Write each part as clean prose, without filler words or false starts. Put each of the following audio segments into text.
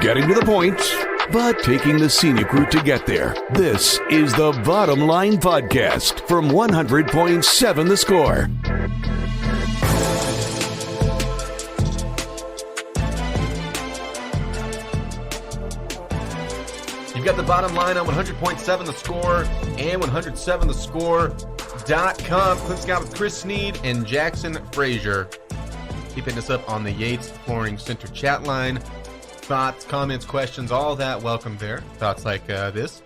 getting to the point, but taking the scenic route to get there. This is the Bottom Line Podcast from 100.7 The Score. You've got the Bottom Line on 100.7 The Score and 107thescore.com. Clint Scott with Chris Snead and Jackson Frazier. Keeping us up on the Yates Flooring Center chat line. Thoughts, comments, questions, all that, welcome there. Thoughts like this.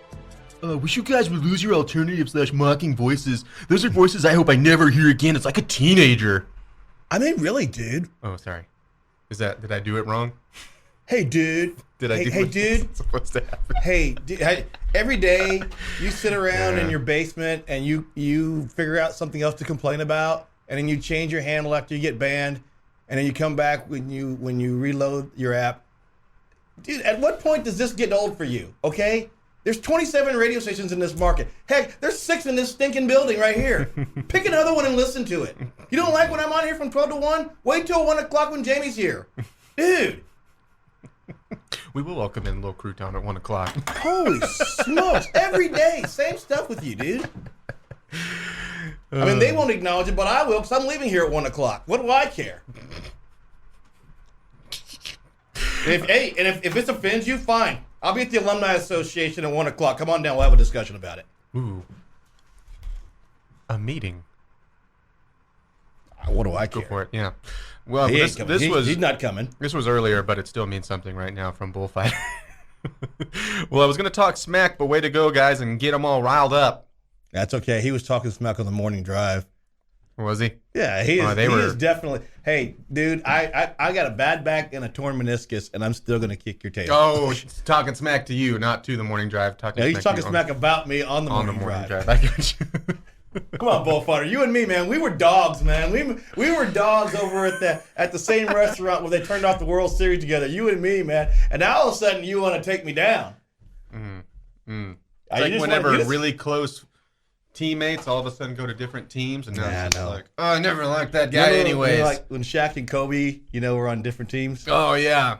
Wish you guys would lose your alternative / mocking voices. Those are voices I hope I never hear again. It's like a teenager. I mean, really, dude. Oh, sorry. Did I do it wrong? Hey, dude. Hey, dude. Supposed to happen? Hey, dude. Every day you sit around in your basement and you figure out something else to complain about, and then you change your handle after you get banned, and then you come back when you reload your app. Dude, at what point does this get old for you, okay? There's 27 radio stations in this market. Heck, there's 6 in this stinking building right here. Pick another one and listen to it. You don't like when I'm on here from 12 to 1? Wait till 1 o'clock when Jamie's here. Dude. We will welcome in Little Crouton at 1 o'clock. Holy smokes. Every day. Same stuff with you, dude. I mean, they won't acknowledge it, but I will because I'm leaving here at 1 o'clock. What do I care? If this offends you, fine. I'll be at the Alumni Association at 1 o'clock. Come on down. We'll have a discussion about it. Ooh. A meeting. What do I care? Go for it, yeah. Well, he's not coming. This was earlier, but it still means something right now from Bullfighter. Well, I was going to talk smack, but way to go, guys, and get them all riled up. That's okay. He was talking smack on the morning drive. Was he? Yeah, he is definitely. Hey, dude, I got a bad back and a torn meniscus, and I'm still going to kick your tail. Oh, talking smack to you, not to the morning drive. He's talking smack about me on the morning drive. I got you. Come on, Bullfighter. You and me, man. We were dogs, man. We were dogs over at the same restaurant where they turned off the World Series together. You and me, man. And now all of a sudden you want to take me down. It's like whenever really close teammates all of a sudden go to different teams, and now it's like, oh, I never liked that guy anyways. Like when Shaq and Kobe, were on different teams. Oh, yeah.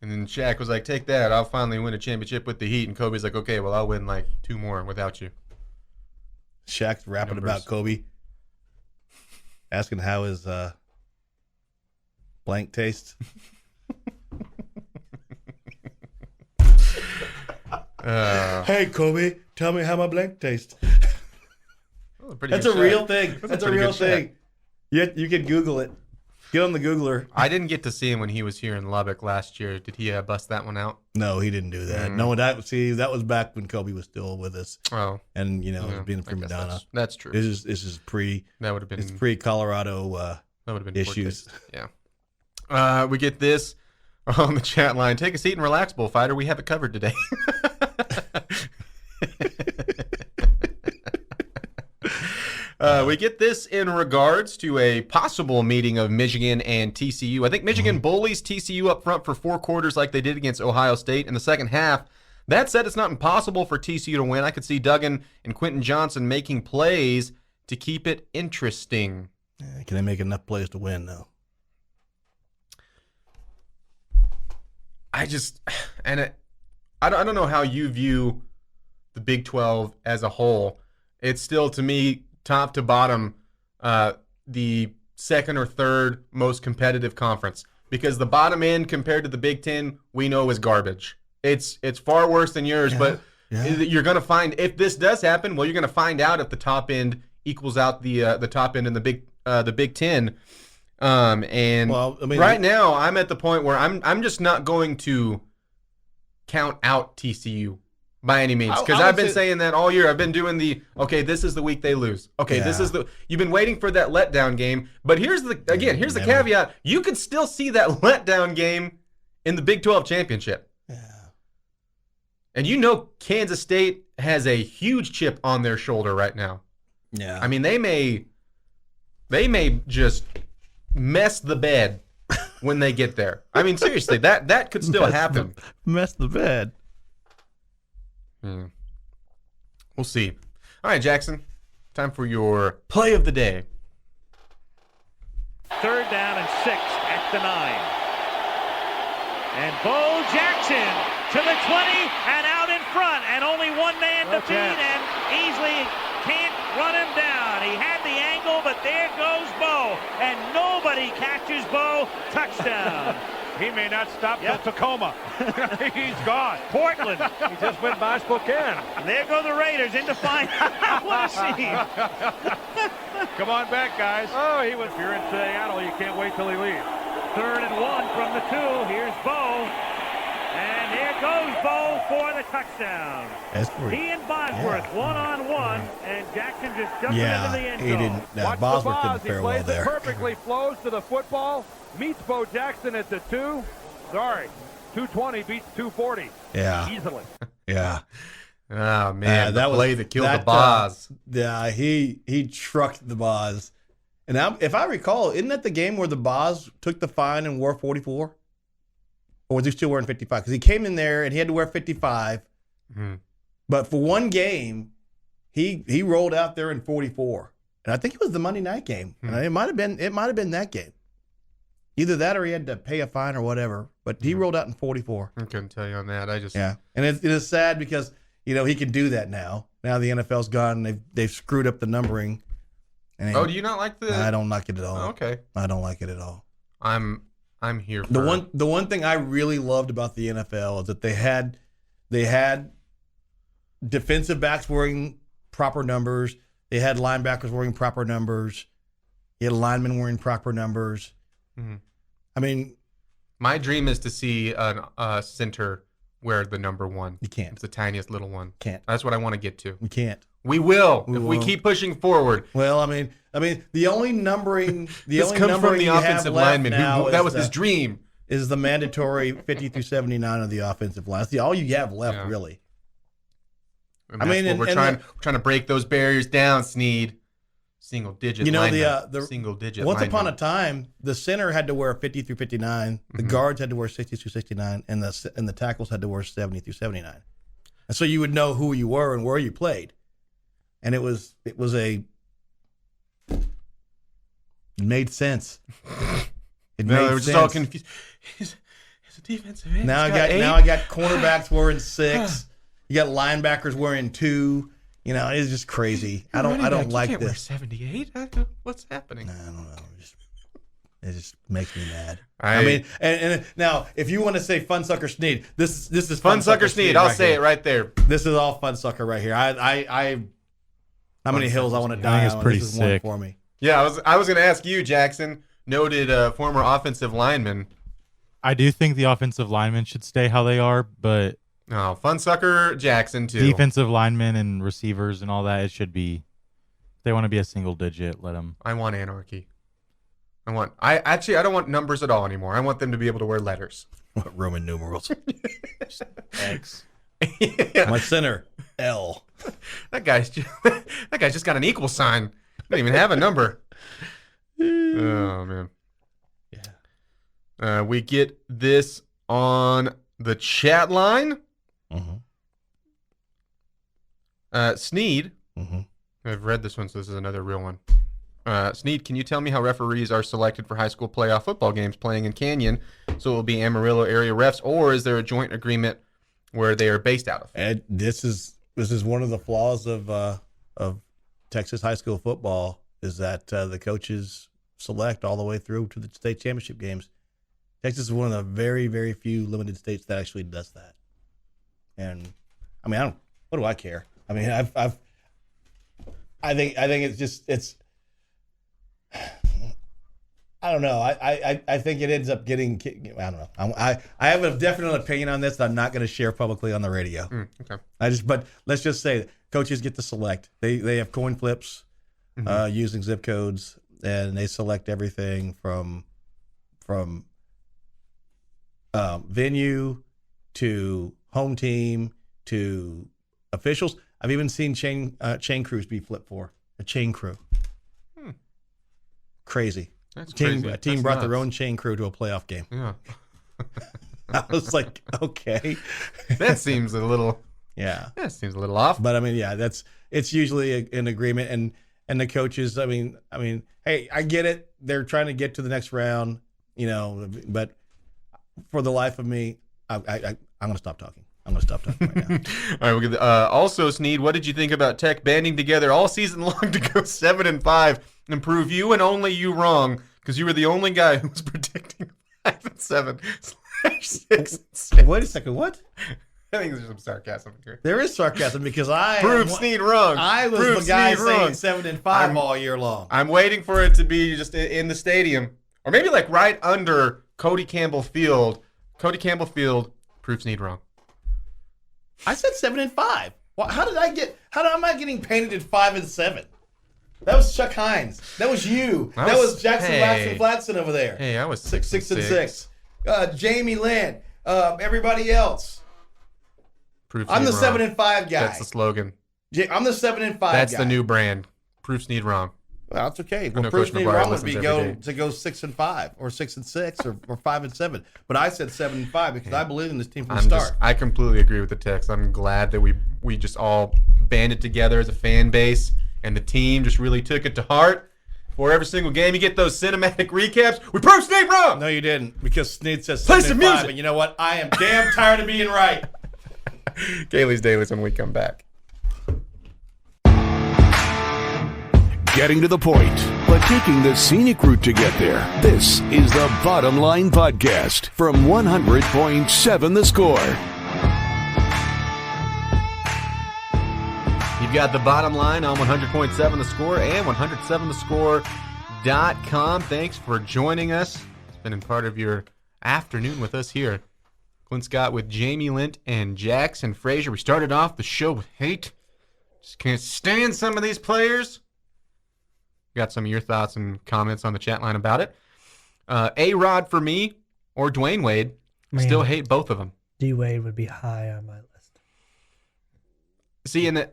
And then Shaq was like, take that. I'll finally win a championship with the Heat. And Kobe's like, okay, well, I'll win like 2 more without you. Shaq's rapping about Kobe, asking how his blank tastes. Hey, Kobe, tell me how my blank tastes. That's a real thing. That's a real thing. You can Google it. Get on the Googler. I didn't get to see him when he was here in Lubbock last year. Did he bust that one out? No, he didn't do that. No, that was back when Kobe was still with us. Oh, and being a prima donna. That's true. This is pre. That would have been. It's pre Colorado. That would have been issues. Yeah. We get this on the chat line. Take a seat and relax, Bullfighter. We have it covered today. We get this in regards to a possible meeting of Michigan and TCU. I think Michigan bullies TCU up front for 4 quarters like they did against Ohio State in the second half. That said, it's not impossible for TCU to win. I could see Duggan and Quentin Johnson making plays to keep it interesting. Can they make enough plays to win, though? I don't know how you view the Big 12 as a whole. It's still, to me, top to bottom, the second or third most competitive conference, because the bottom end compared to the Big Ten we know is garbage. It's far worse than yours, but you're going to find, if this does happen, well, you're going to find out if the top end equals out the top end in the Big Ten. Right now I'm at the point where I'm just not going to count out TCU by any means, because I've been saying that all year. I've been doing this is the week they lose. You've been waiting for that letdown game, but here's the caveat. You could still see that letdown game in the Big 12 championship. Yeah. And Kansas State has a huge chip on their shoulder right now. Yeah. I mean, they may just mess the bed when they get there. I mean, seriously, that could still happen. Mess the bed. We'll see. All right, Jackson, time for your play of the day. 3rd down and 6 at the 9. And Bo Jackson to the 20 and out in front, and only one man to beat, and easily can't run him down. He had the angle, but there goes Bo, and nobody catches Bo. Touchdown. He may not stop till Tacoma. He's gone. Portland. He just went by Spokane. There go the Raiders into final. What a scene. Come on back, guys. Oh, if you're in Seattle, you can't wait till he leaves. 3rd and 1 from the 2. Here's Bo. And here goes Bo for the touchdown. He and Bosworth one-on-one, and Jackson just jumping into the end zone. Watch Bosworth the didn't fare well plays there. it perfectly, flows to the football, meets Bo Jackson at the 2. Sorry, 220 beats 240. Yeah. Easily. Yeah. Oh, man, that play was that killed the Boz. Yeah, he trucked the Boz. And now, if I recall, isn't that the game where the Boz took the fine and wore 44? Or was he still wearing 55? Because he came in there and he had to wear 55. Mm-hmm. But for one game, he rolled out there in 44. And I think it was the Monday night game. Mm-hmm. And it might have been that game. Either that or he had to pay a fine or whatever. But he rolled out in 44. I couldn't tell you on that. Yeah. And it is sad because, he can do that now. Now the NFL's gone and they've screwed up the numbering. And do you not like the? I don't like it at all. Okay. I don't like it at all. I'm here for the one thing I really loved about the NFL is that they had defensive backs wearing proper numbers. They had linebackers wearing proper numbers. You had linemen wearing proper numbers. Mm-hmm. I mean, my dream is to see a center wear the number 1. You can't. It's the tiniest little one. Can't. That's what I want to get to. You can't. We will if we won't. keep pushing forward. Well, I mean, the only numbering, This comes from the offensive lineman. That was his dream. Is the mandatory 50 through 79 of the offensive line. That's all you have left, really. And we're trying to break those barriers down, Snead. Single digit. The single digit. Once upon a time, the center had to wear 50 through 59. The guards had to wear 60 through 69, and the tackles had to wear 70 through 79. And so you would know who you were and where you played. And it made sense. They were just all confused. He's a defensive end. Now I got cornerbacks wearing 6. You got linebackers wearing 2. It's just crazy. I don't like this. Wear 78? What's happening? I don't know. It just makes me mad. I mean, and now if you want to say Funsucker Snead, this is Funsucker Snead. I'll say it right there. This is all Funsucker right here. How many hills I want to die on? I think it's pretty this is sick. one for me. Yeah, I was going to ask you, Jackson, noted former offensive lineman. I do think the offensive linemen should stay how they are, but Funsucker Jackson too. Defensive linemen and receivers and all that, it should be. If they want to be a single digit, let them. I want anarchy. I don't want numbers at all anymore. I want them to be able to wear letters. Roman numerals. X. Yeah. My center, L. That guy's just got an equal sign. Doesn't even have a number. Oh man. Yeah. We get this on the chat line. Snead. I've read this one, so this is another real one. Snead, can you tell me how referees are selected for high school playoff football games playing in Canyon? So it will be Amarillo area refs, or is there a joint agreement where they are based out of? And this is one of the flaws of Texas high school football is that the coaches select all the way through to the state championship games. Texas is one of the very, very few limited states that actually does that. And I mean, what do I care? I mean, I think it's I don't know. I think it ends up getting. I don't know. I have a definite opinion on this that I'm not going to share publicly on the radio. Okay. But let's just say that coaches get to select. They have coin flips using zip codes, and they select everything from venue to home team to officials. I've even seen chain crews be flipped for a chain crew. Crazy. That's crazy. A team That's brought nuts. their own chain crew to a playoff game. Yeah. I was like, okay. That seems a little. Yeah. That seems a little off. But I mean, yeah, it's usually an agreement, and the coaches. I mean, hey, I get it. They're trying to get to the next round, but for the life of me, I'm going to stop talking. I'm going to stop talking right now. All right, we'll get also, Snead, what did you think about Tech banding together all season long to go 7-5 and prove you and only you wrong? Because you were the only guy who was predicting 5-7/6-6. Wait a second, what? I think there's some sarcasm here. There is sarcasm because Prove Snead wrong. I was Prove the guy Snead saying wrong. 7-5 all year long. I'm waiting for it to be just in the stadium. Or maybe like right under Cody Campbell Field. Cody Campbell Field, prove Snead wrong. I said 7-5. Well, how am I getting painted at 5-7? That was Chuck Hines. That was you. That was Jackson Flatson over there. Hey, I was 6-6. Jamie Lynn. Everybody else. Prove I'm the Snead wrong. 7-5 guy. That's the slogan. I'm the 7-5 guy. That's the new brand. Prove Snead wrong. Well, that's okay. I Well, know Bruce Coach Snead McGuire wrong would listens be every day. to go 6-5 or 6-6 or 5-7. But I said 7-5 because I believe in this team from the start. I completely agree with the text. I'm glad that we just all banded together as a fan base, and the team just really took it to heart. For every single game, you get those cinematic recaps. We proved Snead wrong. No, you didn't, because Snead says Play some 7-5, music. and you know what? I am damn tired of being right. Kaylee's Dailies when we come back. Getting to the point, but taking the scenic route to get there. This is the Bottom Line Podcast from 100.7 The Score. You've got the bottom line on 100.7 The Score and 107thescore.com. Thanks for joining us. Spending part of your afternoon with us here. Clint Scott with Jamie Lent and Jackson Frazier. We started off the show with hate. Just can't stand some of these players. Got some of your thoughts and comments on the chat line about it. A-Rod for me or Dwayne Wade. Still hate both of them. D-Wade would be high on my list. See, and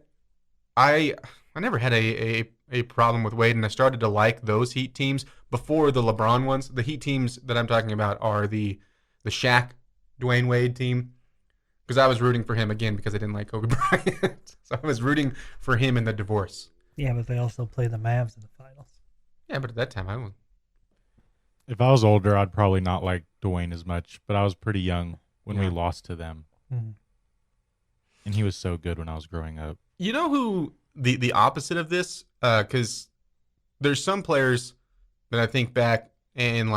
I never had a problem with Wade, and I started to like those Heat teams before the LeBron ones. The Heat teams that I'm talking about are the Shaq, Dwayne Wade team, because I was rooting for him again because I didn't like Kobe Bryant. So I was rooting for him in the divorce. Yeah, but they also play the Mavs in the finals. Yeah, but at that time I was. If I was older, I'd probably not like Dwayne as much, but I was pretty young when we lost to them. Mm-hmm. And he was so good when I was growing up. You know who the opposite of this? Because there's some players that I think back and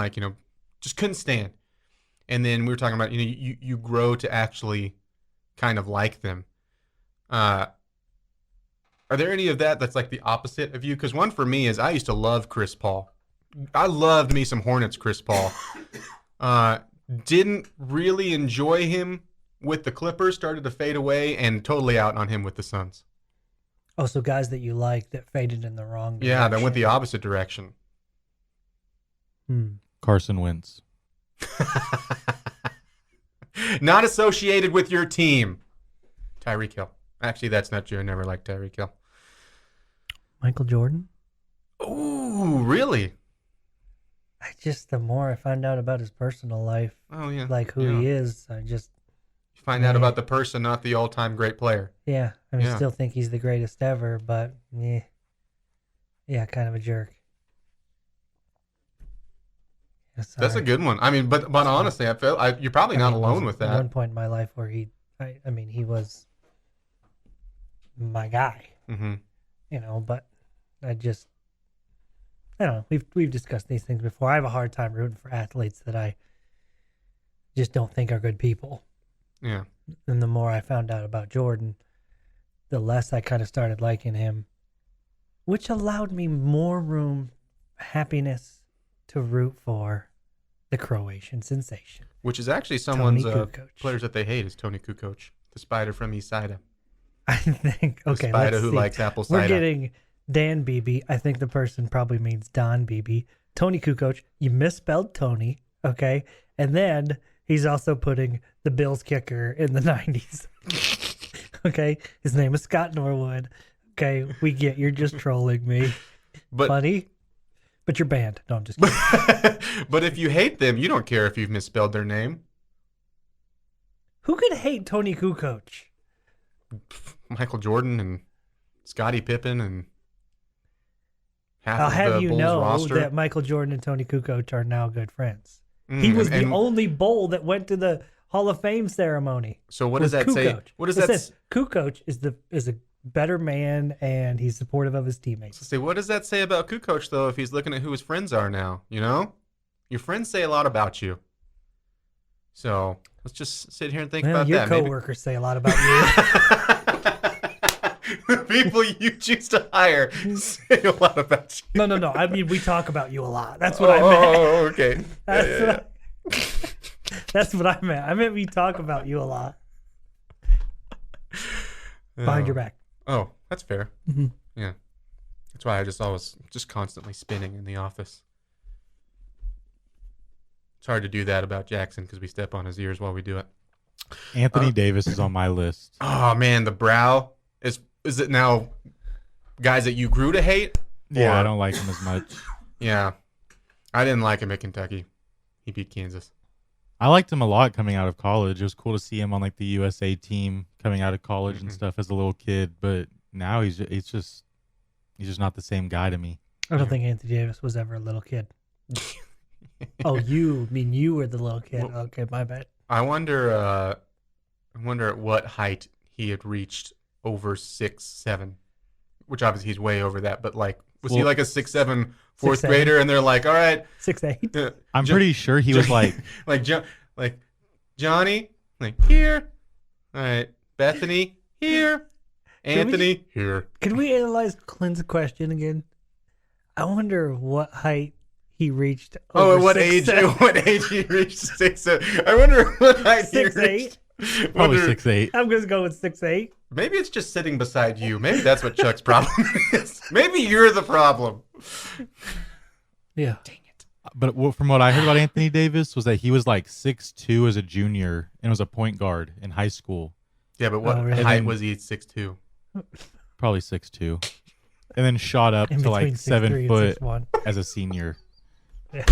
just couldn't stand. And then we were talking about, you grow to actually kind of like them. Are there any of that's like the opposite of you? Because one for me is I used to love Chris Paul. I loved me some Hornets Chris Paul. Didn't really enjoy him with the Clippers, started to fade away, and totally out on him with the Suns. Oh, so guys that you like that faded in the wrong direction. Yeah, that went the opposite direction. Carson Wentz. Not associated with your team. Tyreek Hill. Actually, that's not true. I never liked Tyreek Hill. Michael Jordan? Ooh, really? The more I find out about his personal life, he is, I just... You find out about the person, not the all-time great player. Yeah, still think he's the greatest ever, but yeah, kind of a jerk. That's a good one. I mean, but honestly, I feel you're probably not alone with that. At one point in my life where he was my guy. Mm-hmm. But I don't know. We've discussed these things before. I have a hard time rooting for athletes that I just don't think are good people. Yeah. And the more I found out about Jordan, the less I kind of started liking him, which allowed me more room, happiness to root for the Croatian sensation. Which is actually someone's Kukoc. players that they hate is Tony Kukoc, the spider from East Side. I think, okay, the spider let's who see. likes apple cider. We're getting Dan Beebe. I think the person probably means Don Beebe. Tony Kukoc, you misspelled Tony, okay? And then he's also putting the Bills kicker in the 90s. Okay? His name is Scott Norwood. Okay, we get you're just trolling me. But funny. But you're banned. No, I'm just kidding. But if you hate them, you don't care if you've misspelled their name. Who could hate Tony Kukoc? Michael Jordan and Scottie Pippen and half I'll of have the you Bulls know roster. that Michael Jordan and Tony Kukoc are now good friends. He was the only Bull that went to the Hall of Fame ceremony. So what does that say? Kukoc. What does it that says Kukoc is a better man and he's supportive of his teammates. say? What does that say about Kukoc though? If he's looking at who his friends are now, your friends say a lot about you. So let's just sit here and think about your that. Your coworkers say a lot about you. The people you choose to hire say a lot about you. No. I mean, we talk about you a lot. That's what I meant. Oh, okay. That's what I meant. I meant we talk about you a lot. Behind your back. Oh, that's fair. Mm-hmm. Yeah. That's why I always constantly spinning in the office. It's hard to do that about Jackson because we step on his ears while we do it. Anthony Davis is on my list. Oh man, the brow is it now guys that you grew to hate? Yeah, I don't like him as much. Yeah. I didn't like him at Kentucky. He beat Kansas. I liked him a lot coming out of college. It was cool to see him on like the USA team coming out of college and stuff as a little kid, but now he's just not the same guy to me. I don't think Anthony Davis was ever a little kid. Oh, you were the little kid. Well, okay, my bad. I wonder at what height he had reached over 6'7", which obviously he's way over that. But like, was he like a 6'7" fourth grader? And they're like, all right, 6'8". I'm pretty sure he was like Johnny, like here. All right, Bethany here. Anthony here. Can we analyze Clint's question again? I wonder what height he reached. At what age? At what age he reached 6'7"? I wonder what height he reached. 6'8". Probably 6'8". I'm gonna go with 6'8". Maybe it's just sitting beside you. Maybe that's what Chuck's problem is. Maybe you're the problem. Yeah. Dang it. But from what I heard about Anthony Davis was that he was like 6'2" as a junior and was a point guard in high school. Yeah, but what really? height was he at 6'2"? Probably 6'2", and then shot up to like 7 foot as a senior. Yeah.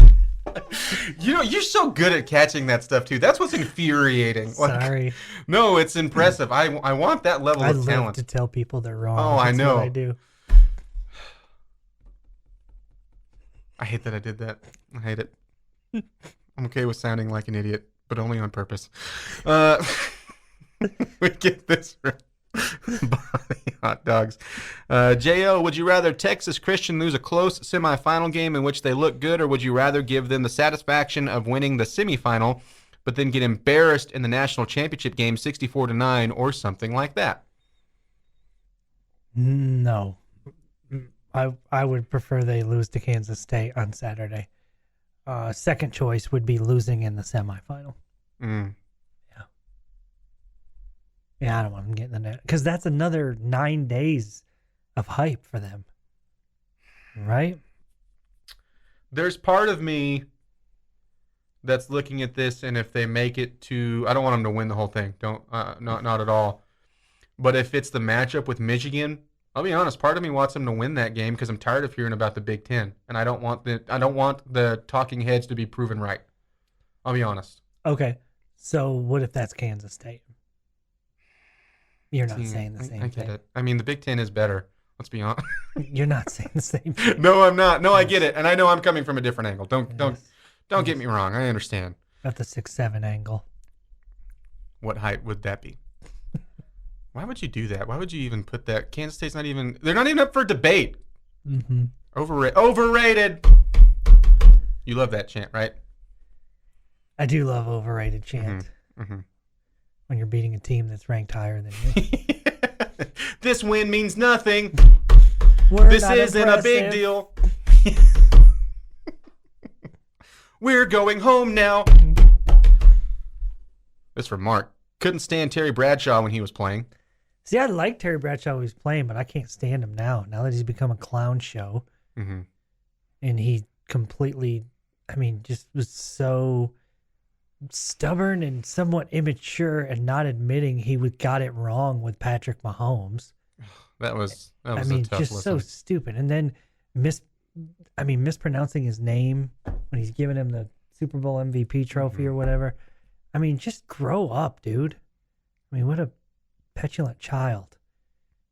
You're so good at catching that stuff too. That's what's infuriating. Sorry. No, it's impressive. I want that level of I talent. love to tell people they're wrong. Oh, I know. What I do. I hate that I did that. I hate it. I'm okay with sounding like an idiot, but only on purpose. We get this right. Body hot dogs. J.O., would you rather Texas Christian lose a close semifinal game in which they look good, or would you rather give them the satisfaction of winning the semifinal, but then get embarrassed in the national championship game 64-9 or something like that? No. I would prefer they lose to Kansas State on Saturday. Second choice would be losing in the semifinal. Yeah, I don't want them getting the net because that's another 9 days of hype for them, right? There's part of me that's looking at this, and if they make it to, I don't want them to win the whole thing. Not at all. But if it's the matchup with Michigan, I'll be honest. Part of me wants them to win that game because I'm tired of hearing about the Big Ten, and I don't want the talking heads to be proven right. I'll be honest. Okay, so what if that's Kansas State? You're not saying the same thing. I get it. I mean, the Big Ten is better. Let's be honest. You're not saying the same thing. No, I'm not. No, I get it, and I know I'm coming from a different angle. Don't get me wrong. I understand. Not the 6'7" angle. What height would that be? Why would you do that? Why would you even put that? Kansas State's not even. They're not even up for debate. Mm-hmm. Overrated. You love that chant, right? I do love overrated chant. Mm-hmm. When you're beating a team that's ranked higher than you. This win means nothing. This isn't a big deal. We're going home now. This from Mark. Couldn't stand Terry Bradshaw when he was playing. See, I like Terry Bradshaw when he was playing, but I can't stand him now. Now that he's become a clown show. Mm-hmm. And he completely, just was so stubborn and somewhat immature and not admitting he got it wrong with Patrick Mahomes. That was a tough just listen. So stupid. And then mispronouncing his name when he's giving him the Super Bowl MVP trophy or whatever. Just grow up, dude. What a petulant child.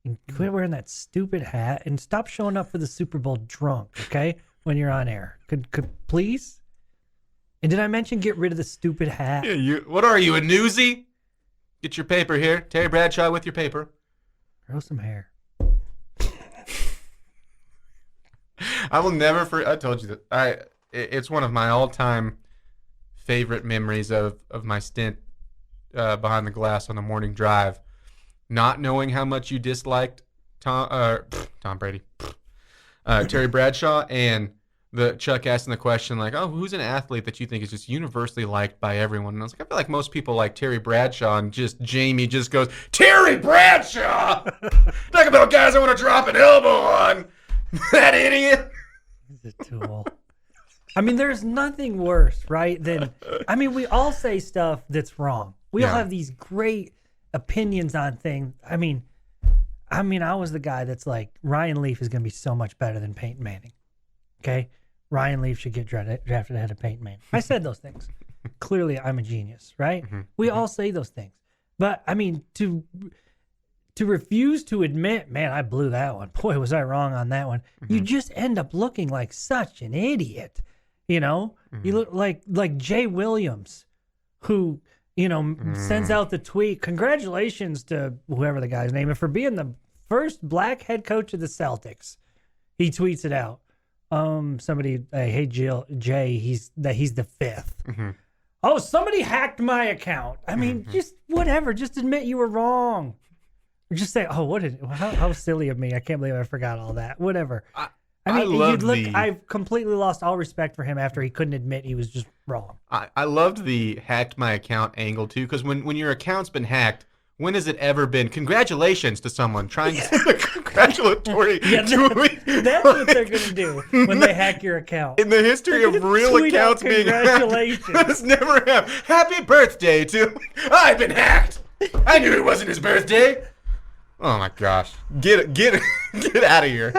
And quit wearing that stupid hat and stop showing up for the Super Bowl drunk, okay? When you're on air. Could please? And did I mention get rid of the stupid hat? Yeah, what are you, a newsie? Get your paper here. Terry Bradshaw with your paper. Grow some hair. I will never forget. I told you that. It's one of my all-time favorite memories of my stint behind the glass on the morning drive. Not knowing how much you disliked Tom Brady, Terry Bradshaw, and the Chuck asking the question like, "Oh, who's an athlete that you think is just universally liked by everyone?" And I was like, I feel like most people like Terry Bradshaw, and just Jamie just goes, "Terry Bradshaw." Talk about guys I want to drop an elbow on. That idiot. He's a tool. I mean, there's nothing worse, right? We all say stuff that's wrong. We all have these great opinions on things. I mean, I was the guy that's like, Ryan Leaf is going to be so much better than Peyton Manning. Okay? Ryan Leaf should get drafted ahead of Peyton Manning. I said those things. Clearly, I'm a genius, right? Mm-hmm. We all say those things. But, I mean, to refuse to admit, man, I blew that one. Boy, was I wrong on that one. Mm-hmm. You just end up looking like such an idiot. You know? Mm-hmm. You look like Jay Williams, who, sends out the tweet, congratulations to whoever the guy's name is for being the first black head coach of the Celtics. He tweets it out. Somebody, hey, Jay, he's the fifth. Mm-hmm. Oh, somebody hacked my account. I mean, just whatever. Just admit you were wrong. Or just say, oh, how silly of me. I can't believe I forgot all that. Whatever. I've completely lost all respect for him after he couldn't admit he was just wrong. I loved the hacked my account angle too, because when your account's been hacked, when has it ever been congratulations to someone trying to send a congratulatory tweet? That's what they're going to do when they hack your account. In the history of real accounts being hacked, that's never happened. Happy birthday to I've been hacked. I knew it wasn't his birthday. Oh my gosh. Get out of here.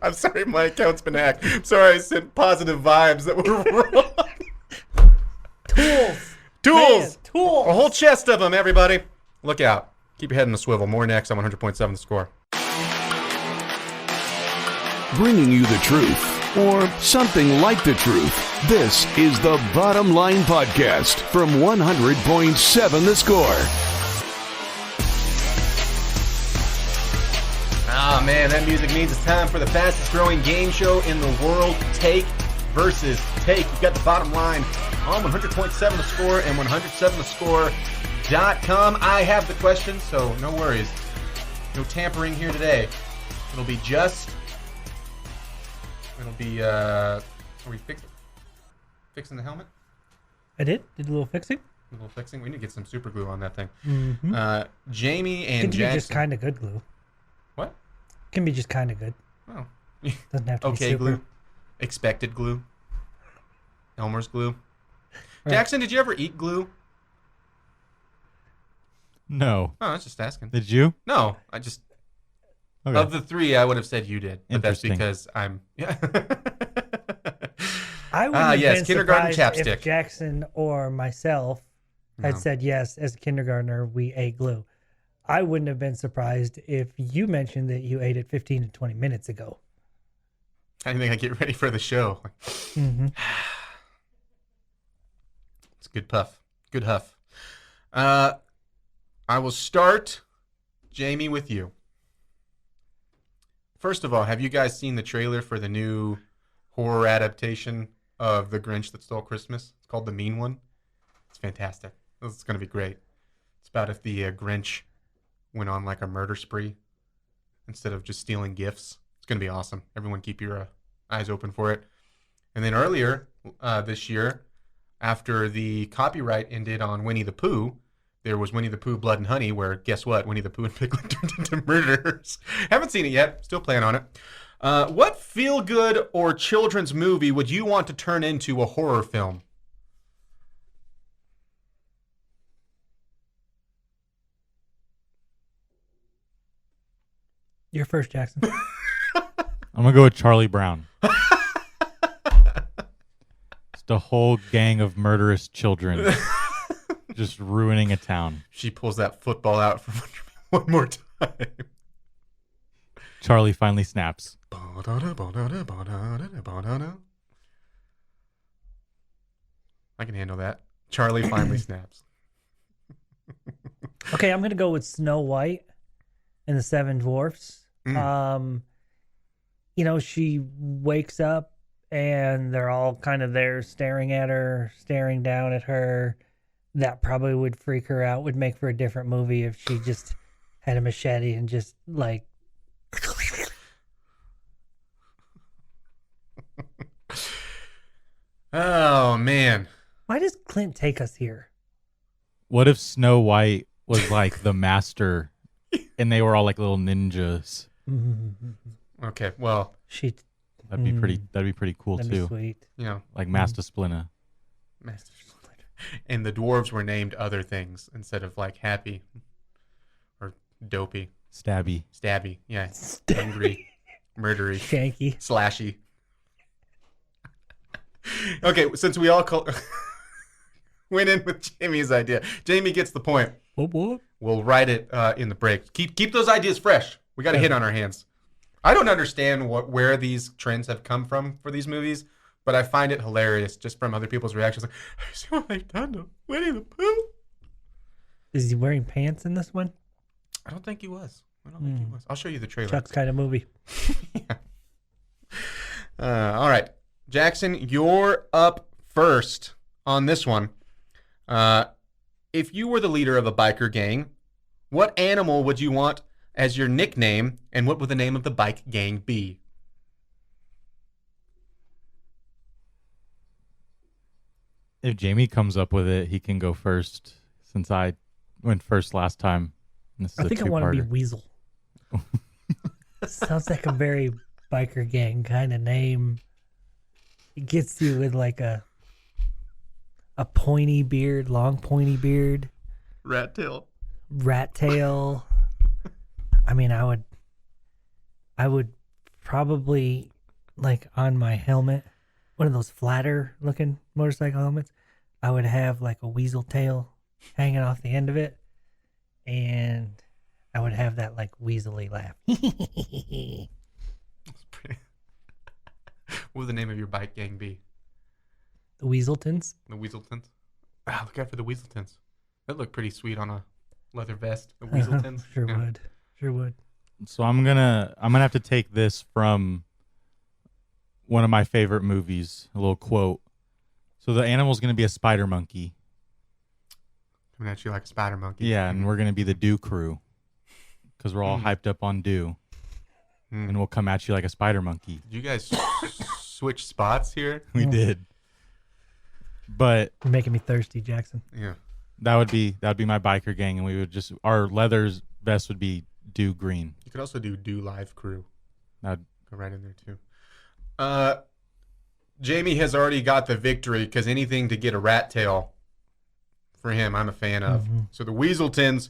I'm sorry my account's been hacked. I'm sorry I sent positive vibes that were wrong. Tools. A whole chest of them, everybody. Look out. Keep your head in the swivel. More next on 100.7 The Score. Bringing you the truth, or something like the truth. This is the Bottom Line Podcast from 100.7 The Score. Ah, man, that music means it's time for the fastest growing game show in the world, Take versus Take. You've got the Bottom Line on 100.7 The Score and 107thescore.com. I have the question, so no worries. No tampering here today. Are we fixing the helmet? I did a little fixing. A little fixing? We need to get some super glue on that thing. Mm-hmm. Jamie and Can be Jackson. just kind of good glue. What? Can be just kind of good. Oh. Doesn't have to be okay super. glue. Expected glue. Elmer's glue. Right. Jackson, did you ever eat glue? No. Oh, I was just asking. Did you? No, I just... Okay. Of the three, I would have said you did. But that's because I'm... Yeah. I wouldn't have been kindergarten surprised chapstick. if Jackson or myself had said yes, as a kindergartner, we ate glue. I wouldn't have been surprised if you mentioned that you ate it 15 to 20 minutes ago. I think I get ready for the show. Mm-hmm. It's a good puff. Good huff. I will start, Jamie, with you. First of all, have you guys seen the trailer for the new horror adaptation of The Grinch That Stole Christmas? It's called The Mean One. It's fantastic. It's going to be great. It's about if the Grinch went on like a murder spree instead of just stealing gifts. It's going to be awesome. Everyone keep your eyes open for it. And then earlier this year, after the copyright ended on Winnie the Pooh, there was Winnie the Pooh Blood and Honey, where, guess what? Winnie the Pooh and Piglet turned into murderers. Haven't seen it yet. Still playing on it. What feel-good or children's movie would you want to turn into a horror film? You're first, Jackson. I'm going to go with Charlie Brown. Just a whole gang of murderous children just ruining a town. She pulls that football out from under me one more time. Charlie finally snaps. I can handle that. Charlie finally snaps. Okay, I'm gonna go with Snow White and the Seven Dwarfs. She wakes up and they're all kind of there staring at her, staring down at her. That probably would freak her out, would make for a different movie if she just had a machete and just like. Oh, man. Why does Clint take us here? What if Snow White was like the master and they were all like little ninjas? Okay, well, That'd be pretty cool that'd too. Be sweet. Like Master Splinter. And the dwarves were named other things instead of like happy or dopey. Stabby. Yeah. Angry. Murdery. Shanky. Slashy. Okay, since we all went in with Jamie's idea, Jamie gets the point. What? We'll write it in the break. Keep those ideas fresh. We got a hit on our hands. I don't understand where these trends have come from for these movies, but I find it hilarious just from other people's reactions. Like, see what they've done to Winnie the Pooh? Is he wearing pants in this one? I don't think he was. I'll show you the trailer. Chuck's kind of movie. Yeah. All right. Jackson, you're up first on this one. If you were the leader of a biker gang, what animal would you want as your nickname, and what would the name of the bike gang be? If Jamie comes up with it, he can go first since I went first last time. I think I want to be Weasel. Sounds like a very biker gang kind of name. It gets you with like a pointy beard, long pointy beard. Rat tail. I mean, I would probably, like, on my helmet, one of those flatter looking motorcycle helmets, I would have like a weasel tail hanging off the end of it, and I would have that like weaselly laugh. That's pretty. What would the name of your bike gang be? The Weaseltons. The Weaseltons. Ah, look out for the Weaseltons. That look pretty sweet on a leather vest. The Weaseltons. Sure would. So I'm gonna have to take this from one of my favorite movies. A little quote. So the animal's gonna be a spider monkey. Coming at you like a spider monkey. Yeah, and we're gonna be the Dew crew because we're all hyped up on Dew, and we'll come at you like a spider monkey. Did you guys switch spots here? We did. But you're making me thirsty, Jackson. Yeah. That would be my biker gang, and we would just our leathers vest would be Dew green. You could also do Dew Live Crew. That'd go right in there too. Jamie has already got the victory because anything to get a rat tail for him, I'm a fan of. So the Weaseltons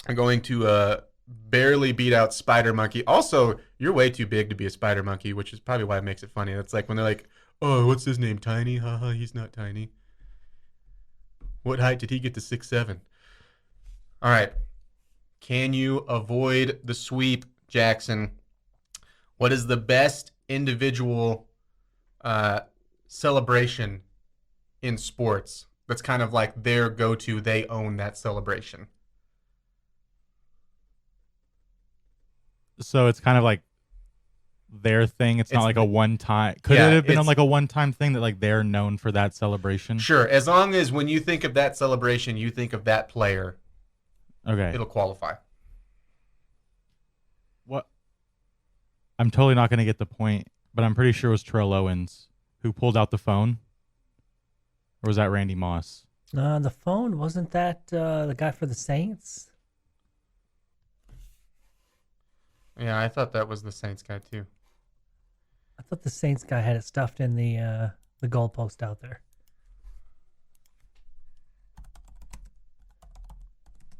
are going to barely beat out Spider Monkey. Also, you're way too big to be a Spider Monkey, which is probably why it makes it funny. That's like when they're like, "Oh, what's his name? Tiny? Haha, he's not tiny. What height did he get to 6'7"? All right. Can you avoid the sweep, Jackson? What is the best individual celebration in sports that's kind of like their go-to? They own that celebration. So it's kind of like their thing. It's not like a one-time. Could it have been like a one-time thing that like they're known for that celebration? Sure, as long as when you think of that celebration, you think of that player. Okay. It'll qualify. What? I'm totally not going to get the point, but I'm pretty sure it was Terrell Owens who pulled out the phone. Or was that Randy Moss? The phone, wasn't that the guy for the Saints? Yeah, I thought that was the Saints guy too. I thought the Saints guy had it stuffed in the goalpost out there.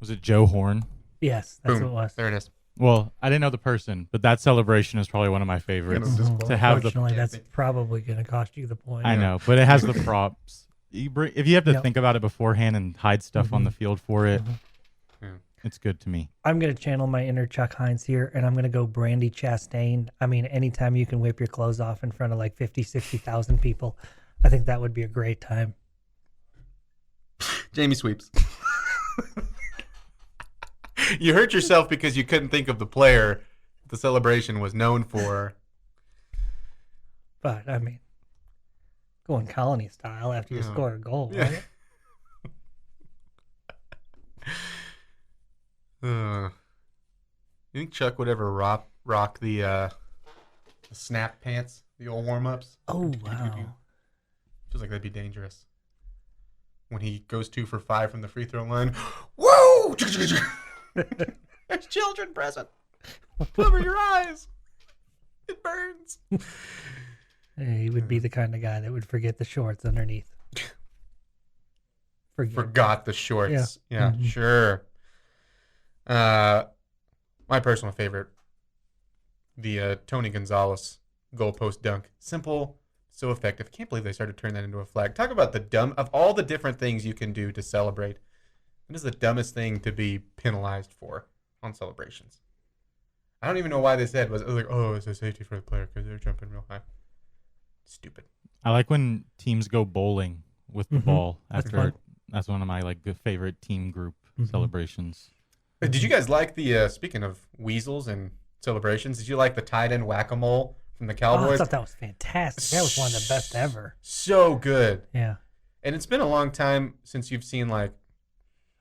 Was it Joe Horn? Yes, that's Boom. what it was. There it is. Well, I didn't know the person, but that celebration is probably one of my favorites. To have the, Unfortunately, that's probably going to cost you the point. I know, but it has the props. If you have to think about it beforehand and hide stuff on the field for it, it's good to me. I'm going to channel my inner Chuck Hines here, and I'm going to go Brandy Chastain. I mean, anytime you can whip your clothes off in front of like 50, 60,000 people, I think that would be a great time. Jamie sweeps. You hurt yourself because you couldn't think of the player the celebration was known for. But, I mean, going Colony style after you score a goal, Yeah. right? You think Chuck would ever rock the snap pants, the old warm-ups? Oh, wow. Feels like that'd be dangerous. When he goes 2 for 5 from the free throw line. Whoa! There's children present. Cover your eyes. It burns. He would be the kind of guy that would forget the shorts underneath. Forgot the shorts. Yeah, Mhm. sure. My personal favorite, the Tony Gonzalez goalpost dunk. Simple, so effective. Can't believe they started to turn that into a flag. Talk about the dumb of all the different things you can do to celebrate. It is the dumbest thing to be penalized for on celebrations. I don't even know why they said was like, oh, it's a safety for the player because they're jumping real high. Stupid. I like when teams go bowling with the ball That's after. fun. That's one of my favorite team group celebrations. Did you guys like the speaking of weasels and celebrations? Did you like the tight end whack-a-mole from the Oh, I Cowboys? thought that was fantastic. That was one of the best ever. So good. Yeah. And it's been a long time since you've seen How oh,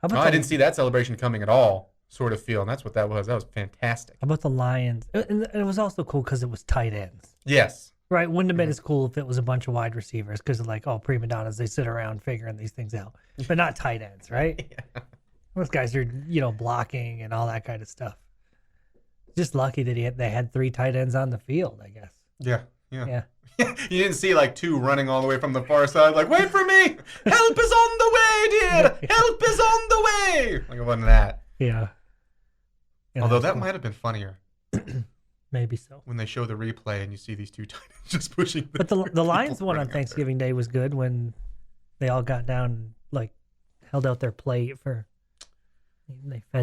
about I didn't see that celebration coming at all sort of feel. And that's what that was. That was fantastic. How about the Lions? And it was also cool because it was tight ends. Yes. Right? Wouldn't have been as cool if it was a bunch of wide receivers because, prima donnas, they sit around figuring these things out. But not tight ends, right? Yeah. Those guys are, blocking and all that kind of stuff. Just lucky that they had 3 tight ends on the field, I guess. Yeah. Yeah. You didn't see 2 running all the way from the far side, wait for me! Help is on the way, dear! Help is on the way! It wasn't that. Yeah. Although that's that cool. might have been funnier Maybe so. when they show the replay and you see these 2 tight ends just pushing. But the Lions people one on running out there. Thanksgiving Day was good when they all got down and held out their plate for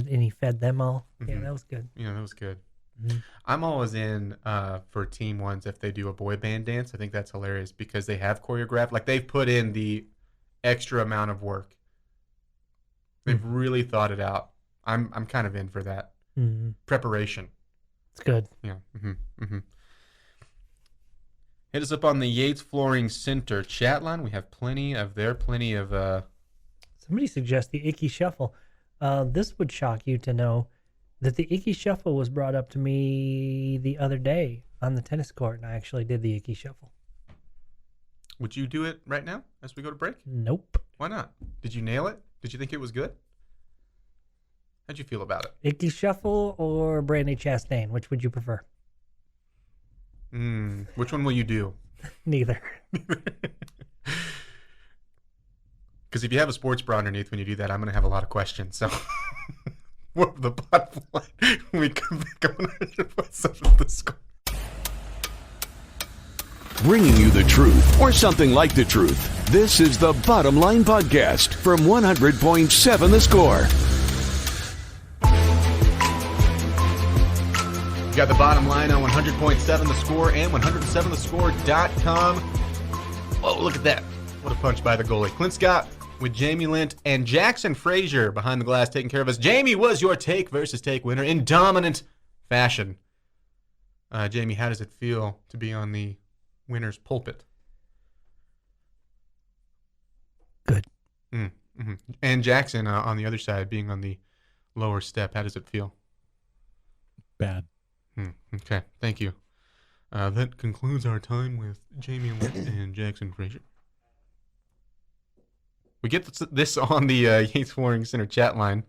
he fed them all. Yeah, that was good. Yeah, that was good. Mhm. I'm always in for team ones if they do a boy band dance. I think that's hilarious because they have choreographed. They've put in the extra amount of work. They've really thought it out. I'm kind of in for that preparation. It's good. Yeah. Hit us up on the Yates Flooring Center chat line. We have plenty of. Somebody suggests the Icky Shuffle. This would shock you to know that the Icky Shuffle was brought up to me the other day on the tennis court, and I actually did the Icky Shuffle. Would you do it right now as we go to break? Nope. Why not? Did you nail it? Did you think it was good? How'd you feel about it? Icky Shuffle or Brandy Chastain? Which would you prefer? Which one will you do? Neither. Because if you have a sports bra underneath when you do that, I'm going to have a lot of questions. So, what the bottom line? We come back on 100.7 The Score. Bringing you the truth, or something like the truth. This is the Bottom Line Podcast from 100.7 The Score. You got the bottom line on 100.7 The Score and 107thescore.com. Whoa, look at that. What a punch by the goalie. Clint Scott with Jamie Lent and Jackson Frazier behind the glass taking care of us. Jamie was your take versus take winner in dominant fashion. Jamie, how does it feel to be on the winner's pulpit? Good. Mm-hmm. And Jackson on the other side being on the lower step. How does it feel? Bad. Okay, thank you. That concludes our time with Jamie Lent and Jackson Frazier. We get this on the Yates Flooring Center chat line.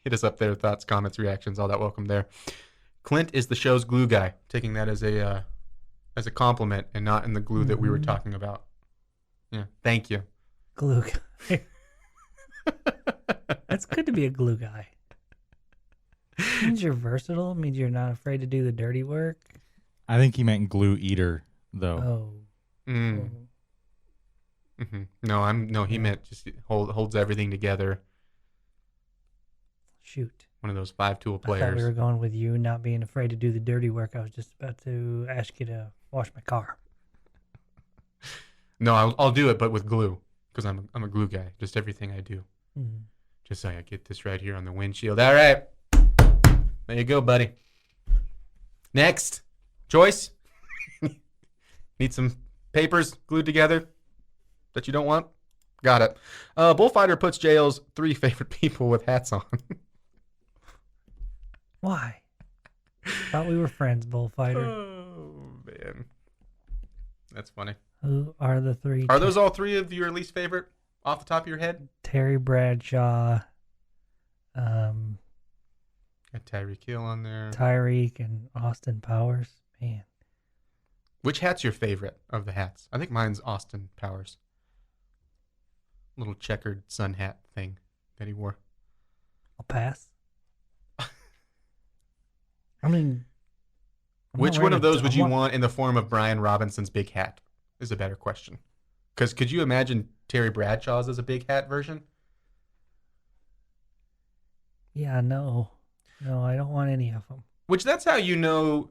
Hit us up there, thoughts, comments, reactions, all that welcome there. Clint is the show's glue guy, taking that as a compliment and not in the glue that we were talking about. Yeah, thank you. Glue guy. That's good to be a glue guy. Means you're versatile. Means you're not afraid to do the dirty work. I think he meant glue eater, though. Oh. No, he meant just holds everything together. Shoot. One of those 5-tool I thought players. we were going with you not being afraid to do the dirty work. I was just about to ask you to wash my car. No, I'll do it, but with glue. because I'm a glue guy. Just everything I do. Mm. Just so I get this right here on the windshield. All right. There you go, buddy. Next. Joyce. Need some papers glued together that you don't want? Got it. Bullfighter puts jail's 3 favorite people with hats on. Why? Thought we were friends, Bullfighter. Oh, man. That's funny. Who are the 3? Are those all 3 of your least favorite off the top of your head? Terry Bradshaw, Got Tyreek Hill on there. Tyreek, and Austin Powers. Man. Which hat's your favorite of the hats? I think mine's Austin Powers. Little checkered sun hat thing that he wore. I'll pass. I mean, which one of those would you want in the form of Brian Robinson's big hat is a better question. Because could you imagine Terry Bradshaw's as a big hat version? Yeah, no. No, I don't want any of them. Which that's how you know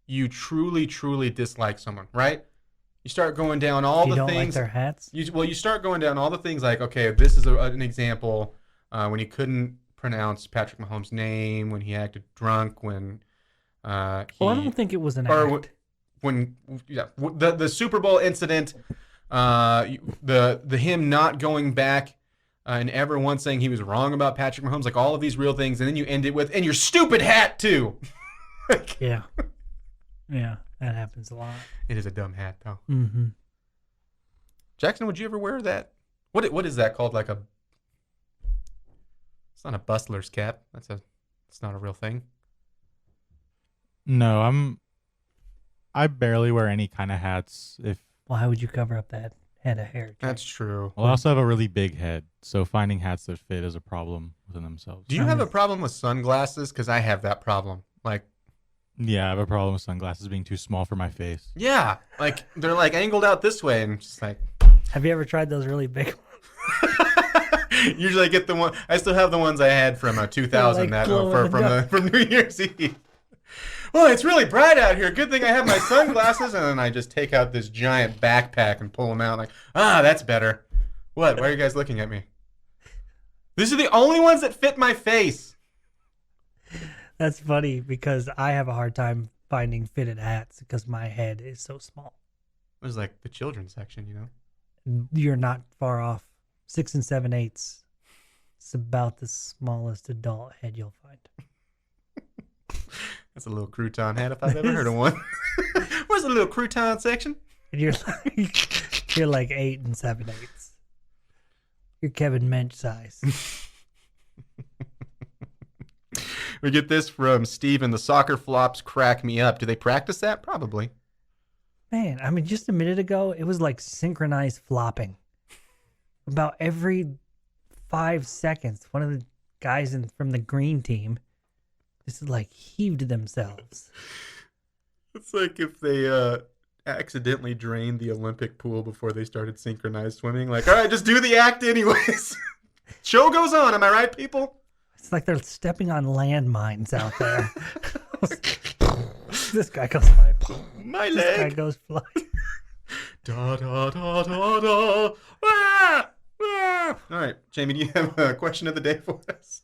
you truly, truly dislike someone, right? You start going down all you the don't things. like their hats? You start going down all the things like, okay, this is an example when he couldn't pronounce Patrick Mahomes' name, when he acted drunk, when I don't think it was an act. The Super Bowl incident, the him not going back and ever once saying he was wrong about Patrick Mahomes, like all of these real things, and then you end it with, and your stupid hat too. Yeah. Yeah, that happens a lot. It is a dumb hat though. Mm-hmm. Jackson, would you ever wear that? What is that called? Like a? It's not a bustler's cap. It's not a real thing. No, I barely wear any kind of hats. Why would you cover up that head of hair? Jack? That's true. Well, I also have a really big head, so finding hats that fit is a problem within themselves. Do you have a problem with sunglasses? Because I have that problem. Like, yeah, I have a problem with sunglasses being too small for my face. yeah, like they're like angled out this way, and just like. Have you ever tried those really big ones? Usually I get the one. I still have the ones I had from 2000 like from New Year's Eve. Well, it's really bright out here. Good thing I have my sunglasses, and then I just take out this giant backpack and pull them out. Like, that's better. What? Why are you guys looking at me? These are the only ones that fit my face. That's funny because I have a hard time finding fitted hats because my head is so small. It was like the children's section, you know. You're not far off. 6 7/8. It's about the smallest adult head you'll find. That's a little crouton hat if I've ever heard of one. Where's the little crouton section? And you're like 8 7/8. You're Kevin Mensch size. We get this from Steven. The soccer flops crack me up. Do they practice that? Probably. Man, I mean, just a minute ago, it was like synchronized flopping. About every 5 seconds, one of the guys from the green team just like heaved themselves. It's like if they accidentally drained the Olympic pool before they started synchronized swimming. Like, all right, just do the act anyways. Show goes on. Am I right, people? It's like they're stepping on landmines out there. This guy goes flying. My This leg. guy goes flying. Da da da da da. Ah! Ah! All right, Jamie, do you have a question of the day for us?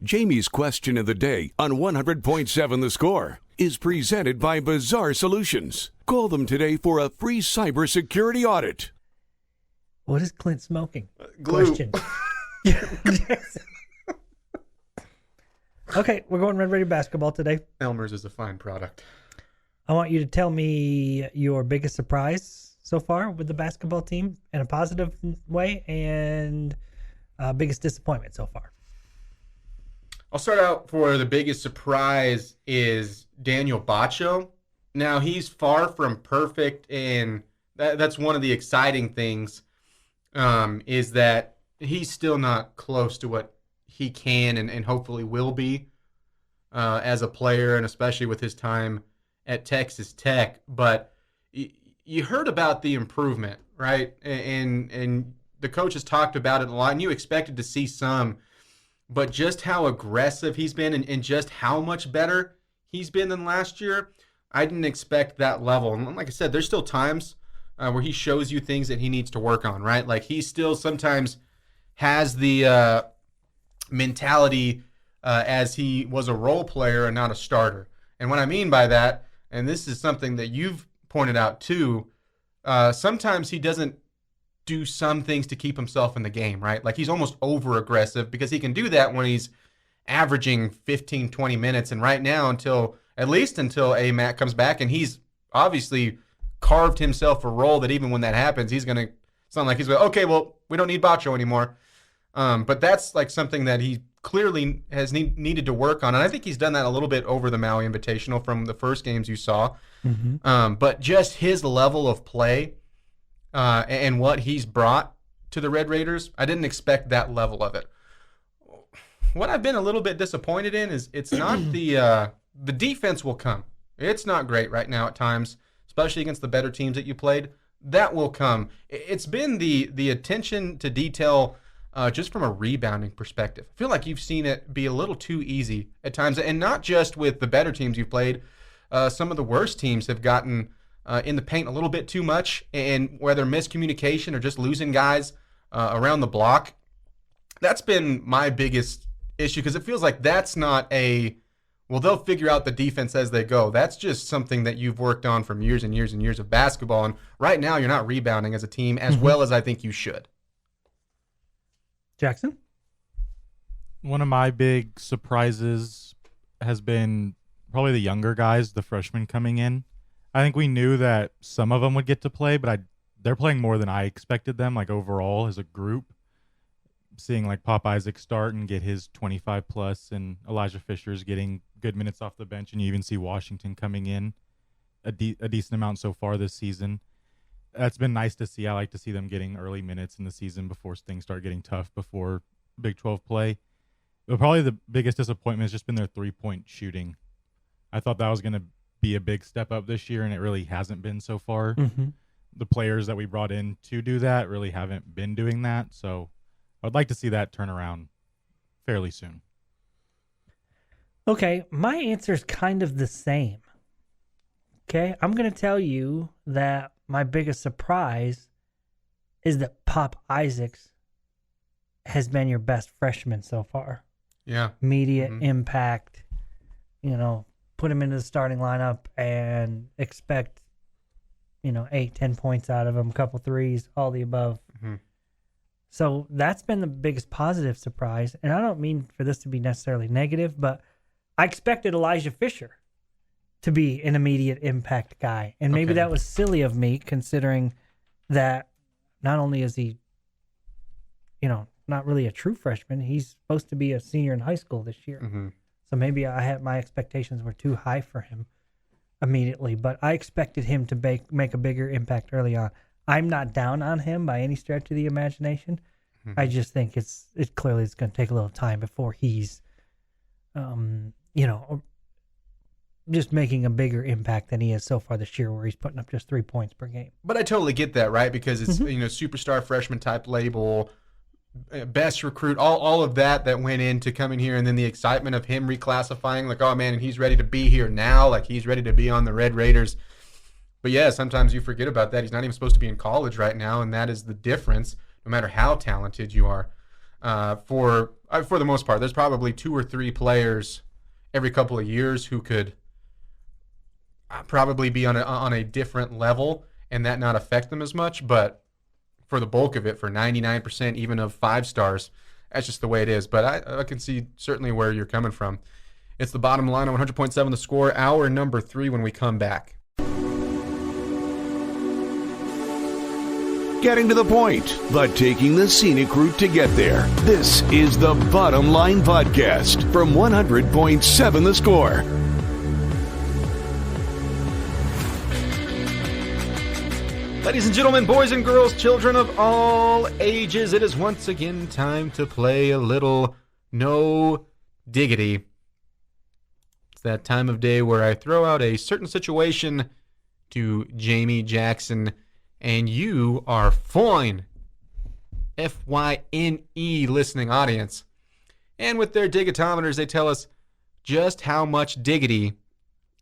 Jamie's question of the day on 100.7 The Score is presented by Bizarre Solutions. Call them today for a free cybersecurity audit. What is Clint smoking? Glue. Question. Okay, we're going Red Raider basketball today. Elmer's is a fine product. I want you to tell me your biggest surprise so far with the basketball team in a positive way and biggest disappointment so far. I'll start out for the biggest surprise is Daniel Baccio. Now, he's far from perfect, and that's one of the exciting things is that he's still not close to what he can and hopefully will be as a player, and especially with his time at Texas Tech. But you heard about the improvement, right? And the coach has talked about it a lot, and you expected to see some. But just how aggressive he's been and just how much better he's been than last year, I didn't expect that level. And like I said, there's still times where he shows you things that he needs to work on, right? Like he still sometimes has the mentality as he was a role player and not a starter. And what I mean by that, and this is something that you've pointed out too, sometimes he doesn't do some things to keep himself in the game, right? Like he's almost over aggressive because he can do that when he's averaging 15, 20 minutes. And right now, at least until A-Mac comes back, and he's obviously carved himself a role that even when that happens, it's not like he's going, okay, well, we don't need Bacho anymore. But that's like something that he clearly has needed to work on. And I think he's done that a little bit over the Maui Invitational from the first games you saw. Mm-hmm. But just his level of play and what he's brought to the Red Raiders, I didn't expect that level of it. What I've been a little bit disappointed in is it's not the defense will come. It's not great right now at times, especially against the better teams that you played. That will come. It's been the attention to detail just from a rebounding perspective. I feel like you've seen it be a little too easy at times, and not just with the better teams you've played. Some of the worst teams have gotten in the paint a little bit too much, and whether miscommunication or just losing guys around the block, that's been my biggest issue, because it feels like that's not well, they'll figure out the defense as they go. That's just something that you've worked on from years and years and years of basketball, and right now you're not rebounding as a team as well as I think you should. Jackson? One of my big surprises has been probably the younger guys, the freshmen coming in. I think we knew that some of them would get to play, but they're playing more than I expected them, like overall as a group. Seeing like Pop Isaac start and get his 25 plus, and Elijah Fisher's getting good minutes off the bench, and you even see Washington coming in a decent amount so far this season. That's been nice to see. I like to see them getting early minutes in the season before things start getting tough before Big 12 play. But probably the biggest disappointment has just been their 3-point shooting. I thought that was going to be a big step up this year, and it really hasn't been so far. Mm-hmm. The players that we brought in to do that really haven't been doing that, so I'd like to see that turn around fairly soon. Okay, my answer is kind of the same. Okay, I'm going to tell you that my biggest surprise is that Pop Isaacs has been your best freshman so far. Yeah. Immediate impact, put him into the starting lineup and expect, 8-10 points out of him, a couple threes, all the above. Mm-hmm. So that's been the biggest positive surprise. And I don't mean for this to be necessarily negative, but I expected Elijah Fisher to be an immediate impact guy. And maybe that was silly of me, considering that not only is he, not really a true freshman, he's supposed to be a senior in high school this year. Mm-hmm. So maybe my expectations were too high for him immediately. But I expected him to make a bigger impact early on. I'm not down on him by any stretch of the imagination. Mm-hmm. I just think it's going to take a little time before he's, just making a bigger impact than he is so far this year, where he's putting up just 3 points per game. But I totally get that, right? Because it's, superstar freshman type label, best recruit, all of that went into coming here, and then the excitement of him reclassifying, like, oh man, and he's ready to be here now, like he's ready to be on the Red Raiders. But yeah, sometimes you forget about that. He's not even supposed to be in college right now, and that is the difference, no matter how talented you are. For the most part, there's probably 2 or 3 players every couple of years who could probably be on a different level and that not affect them as much. But for the bulk of it, for 99% even of 5 stars, that's just the way it is. But I can see certainly where you're coming from. It's the bottom line on 100.7 The Score, hour number 3 when we come back. Getting to the point, but taking the scenic route to get there. This is the Bottom Line Podcast from 100.7 The Score. Ladies and gentlemen, boys and girls, children of all ages, it is once again time to play a little No Diggity. It's that time of day where I throw out a certain situation to Jamie Jackson, and you are fine, F-Y-N-E, listening audience. And with their digitometers, they tell us just how much diggity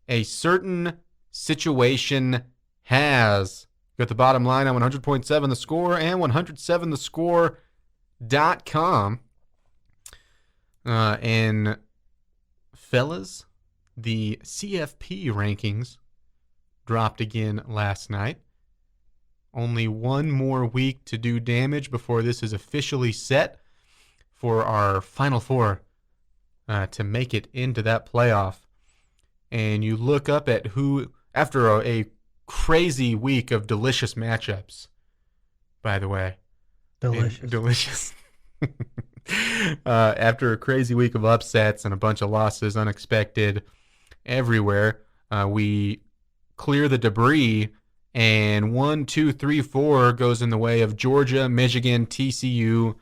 a certain situation has. Got the bottom line on 100.7 The Score and 107thescore.com. And fellas, the CFP rankings dropped again last night. Only one more week to do damage before this is officially set for our Final Four to make it into that playoff. And you look up at who, after a crazy week of delicious matchups, by the way. Delicious. After a crazy week of upsets and a bunch of losses, unexpected everywhere, we clear the debris, and 1, 2, 3, 4 goes in the way of Georgia, Michigan, TCU,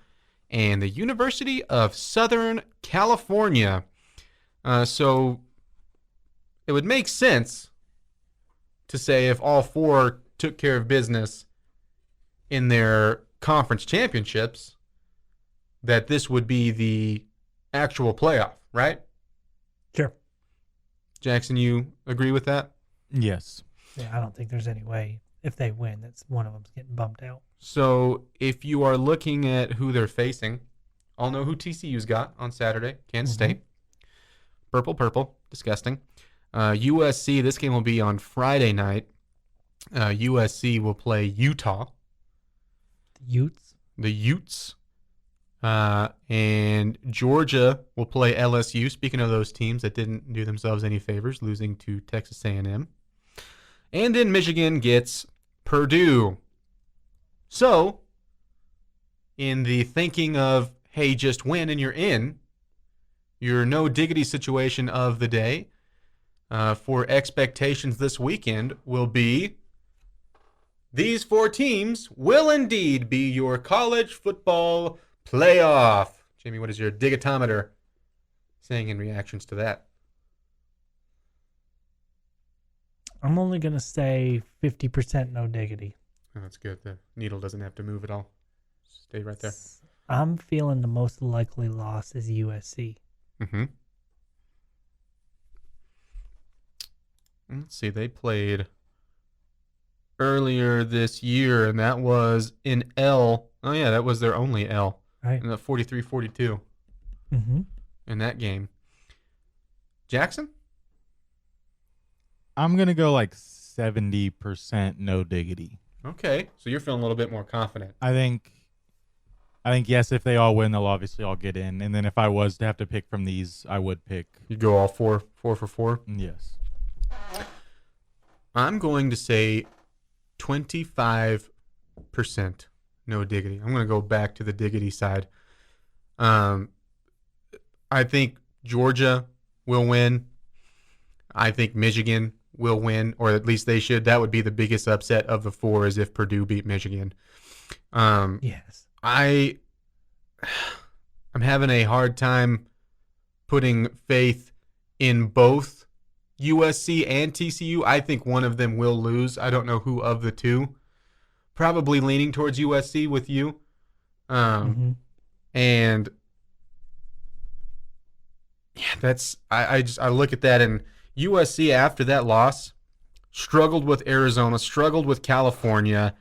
and the University of Southern California. So it would make sense to say if all four took care of business in their conference championships, that this would be the actual playoff, right? Sure. Jackson, you agree with that? Yes. Yeah, I don't think there's any way if they win that's one of them's getting bumped out. So if you are looking at who they're facing, I'll know who TCU's got on Saturday. Kansas State. Purple. Disgusting. USC, this game will be on Friday night. USC will play Utah. The Utes. And Georgia will play LSU. Speaking of those teams that didn't do themselves any favors, losing to Texas A&M. And then Michigan gets Purdue. So, in the thinking of, hey, just win and you're in, your no diggity situation of the day for expectations this weekend will be these four teams will indeed be your college football playoff. Jamie, what is your digitometer saying in reactions to that? I'm only going to say 50% no diggity. Oh, that's good. The needle doesn't have to move at all. Stay right there. I'm feeling the most likely loss is USC. Let's see. They played earlier this year, and that was in L. Oh, yeah, that was their only L. Right. In the 43-42 in that game. Jackson? I'm going to go like 70% no diggity. Okay, so you're feeling a little bit more confident. I think yes, if they all win, they'll obviously all get in. And then if I was to have to pick from these, I would pick. You'd go all four for four? Yes. I'm going to say 25% no diggity. I'm going to go back to the diggity side. I think Georgia will win. I think Michigan will win, or at least they should. That would be the biggest upset of the four, is if Purdue beat Michigan. Yes. I'm having a hard time putting faith in both USC and TCU. I think one of them will lose. I don't know who of the two. Probably leaning towards USC with you. And yeah, that's I look at that, and USC after that loss struggled with Arizona, struggled with California.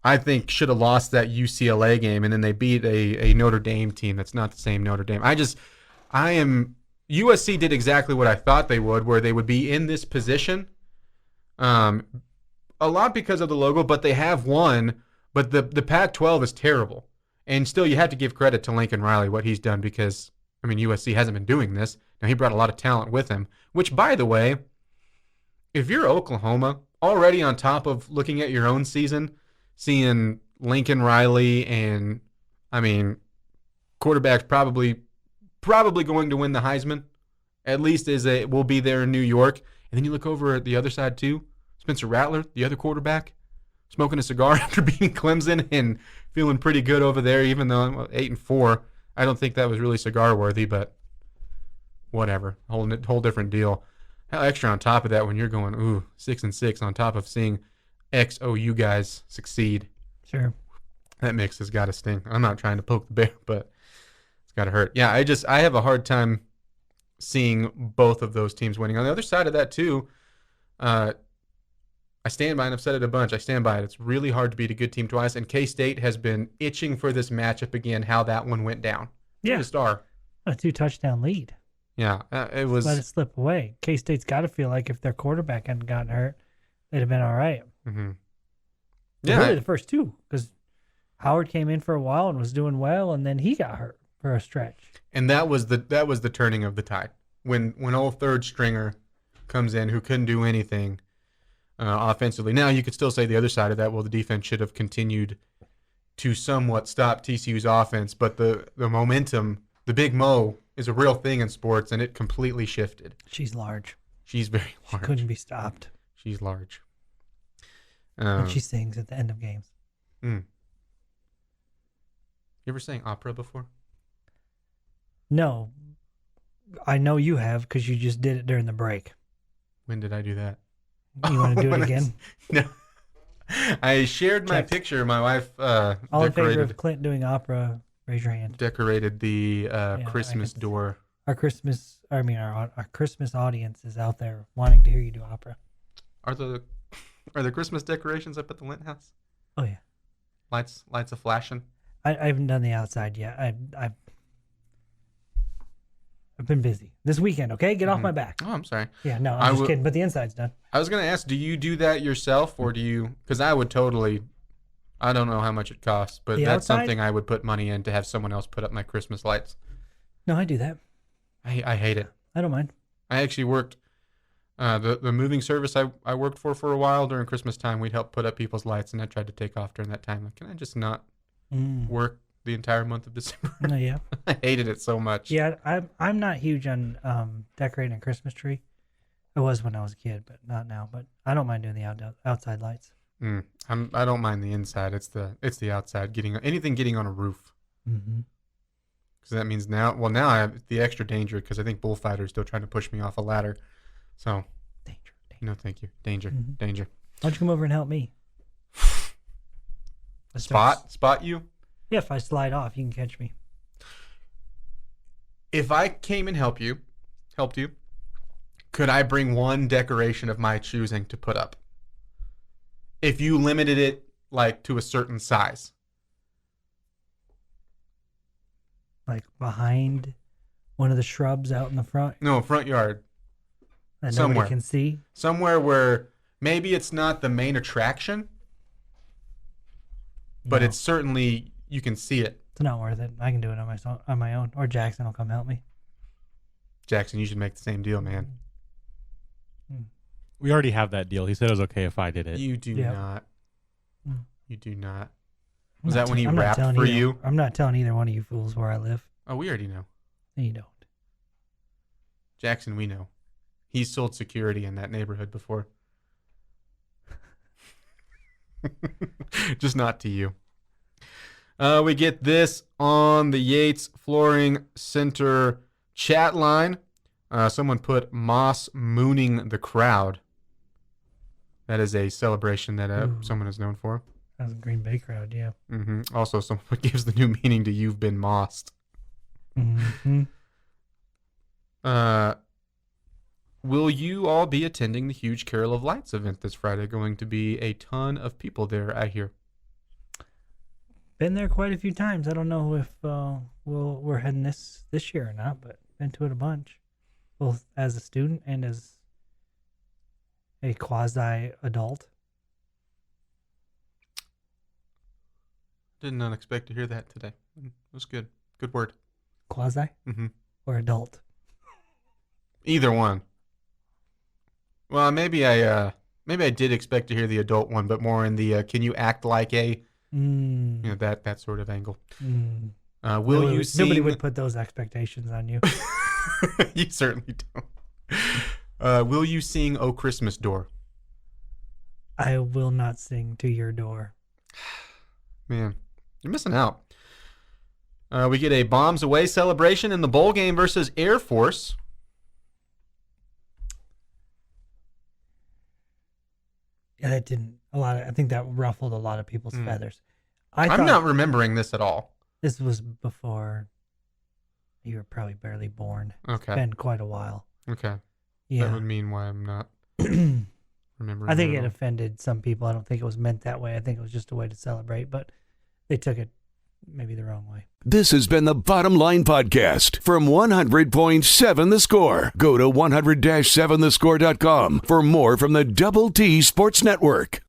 I think should have lost that UCLA game, and then they beat a Notre Dame team that's not the same Notre Dame. USC did exactly what I thought they would, where they would be in this position. A lot because of the logo, but they have won. But the Pac-12 is terrible. And still, you have to give credit to Lincoln Riley, what he's done, because, I mean, USC hasn't been doing this. Now, he brought a lot of talent with him, which, by the way, if you're Oklahoma, already on top of looking at your own season, seeing Lincoln Riley and, I mean, quarterback's probably going to win the Heisman, at least will be there in New York. And then you look over at the other side, too. Spencer Rattler, the other quarterback, smoking a cigar after beating Clemson and feeling pretty good over there, even though I'm 8-4. I don't think that was really cigar worthy, but whatever. Whole different deal. How extra on top of that when you're going 6-6 on top of seeing XOU guys succeed. Sure. That mix has got to sting. I'm not trying to poke the bear, but it's got to hurt. Yeah, I have a hard time seeing both of those teams winning. On the other side of that too, I stand by it, and I've said it a bunch. I stand by it. It's really hard to beat a good team twice, and K-State has been itching for this matchup again, how that one went down. Yeah. A star. A 2-touchdown lead. Yeah, it was. Let it slip away. K-State's got to feel like if their quarterback hadn't gotten hurt, they'd have been all right. Mm-hmm. Yeah, really the first two, because Howard came in for a while and was doing well, and then he got hurt for a stretch. And that was the turning of the tide when old third stringer comes in who couldn't do anything offensively. Now you could still say the other side of that. Well, the defense should have continued to somewhat stop TCU's offense, but the momentum, the big Mo, is a real thing in sports, and it completely shifted. She's large. She's very large. She couldn't be stopped. She's large. And she sings at the end of games. You ever sang opera before? No. I know you have because you just did it during the break. When did I do that? You want to do it again? No. I shared my picture. My wife All in favor of Clint doing opera, raise your hand. Decorated the Christmas door. Our Christmas audience is out there wanting to hear you do opera. Are the Christmas decorations up at the Lent house? Oh yeah. Lights a flashing. I haven't done the outside yet. I've been busy this weekend. Okay, get off my back. Oh, I'm sorry. Yeah, no, I'm just kidding. But the inside's done. I was gonna ask, do you do that yourself, or do you? Because I would totally. I don't know how much it costs, but that's something I would put money in to have someone else put up my Christmas lights. No, I do that. I hate it. I don't mind. I actually worked the moving service I worked for a while during Christmas time. We'd help put up people's lights, and I tried to take off during that time. Like, can I just not work the entire month of December? No, yeah. I hated it so much. Yeah, I'm not huge on decorating a Christmas tree. I was when I was a kid, but not now. But I don't mind doing the outside lights. I don't mind the inside. It's the outside. Getting on a roof. Mm-hmm. Because that means now I have the extra danger because I think bullfighter is still trying to push me off a ladder. So, danger. No, thank you. Danger. Mm-hmm. Danger. Why don't you come over and help me? Spot you? Yeah, if I slide off, you can catch me. If I came and helped you, could I bring one decoration of my choosing to put up? If you limited it like to a certain size. Like behind one of the shrubs out in the front? No, front yard. That nobody can see? Somewhere where maybe it's not the main attraction, but it's certainly, you can see it. It's not worth it. I can do it on my own. Or Jackson will come help me. Jackson, you should make the same deal, man. We already have that deal. He said it was okay if I did it. You do not. You do not. I'm Was not that when he I'm not rapped telling for either- you? I'm not telling either one of you fools where I live. Oh, we already know. And you don't. Jackson, we know. He's sold security in that neighborhood before. Just not to you. We get this on the Yates Flooring Center chat line. Someone put Moss mooning the crowd. That is a celebration that someone is known for. That was a Green Bay crowd, yeah. Mm-hmm. Also, someone gives the new meaning to "you've been mossed." Mm-hmm. Will you all be attending the huge Carol of Lights event this Friday? Going to be a ton of people there, I hear. Been there quite a few times. I don't know if we're heading this year or not, but been to it a bunch, both as a student and as a quasi-adult. Did not expect to hear that today. It was good. Good word. Quasi? Mm-hmm. Or adult? Either one. Well, maybe I did expect to hear the adult one, but more in the can you act like a that sort of angle. Nobody would put those expectations on you. You certainly don't. Will you sing "O Christmas Door"? I will not sing "To Your Door." Man, you're missing out. We get a bombs away celebration in the bowl game versus Air Force. Yeah, that didn't I think that ruffled a lot of people's feathers. I'm not remembering this at all. This was before you were probably barely born. Okay. It's been quite a while. Okay. Yeah. That would mean why I'm not. remember. I think it offended some people. I don't think it was meant that way. I think it was just a way to celebrate, but they took it maybe the wrong way. This has been the Bottom Line Podcast from 100.7 The Score. Go to 100-7thescore.com for more from the Double T Sports Network.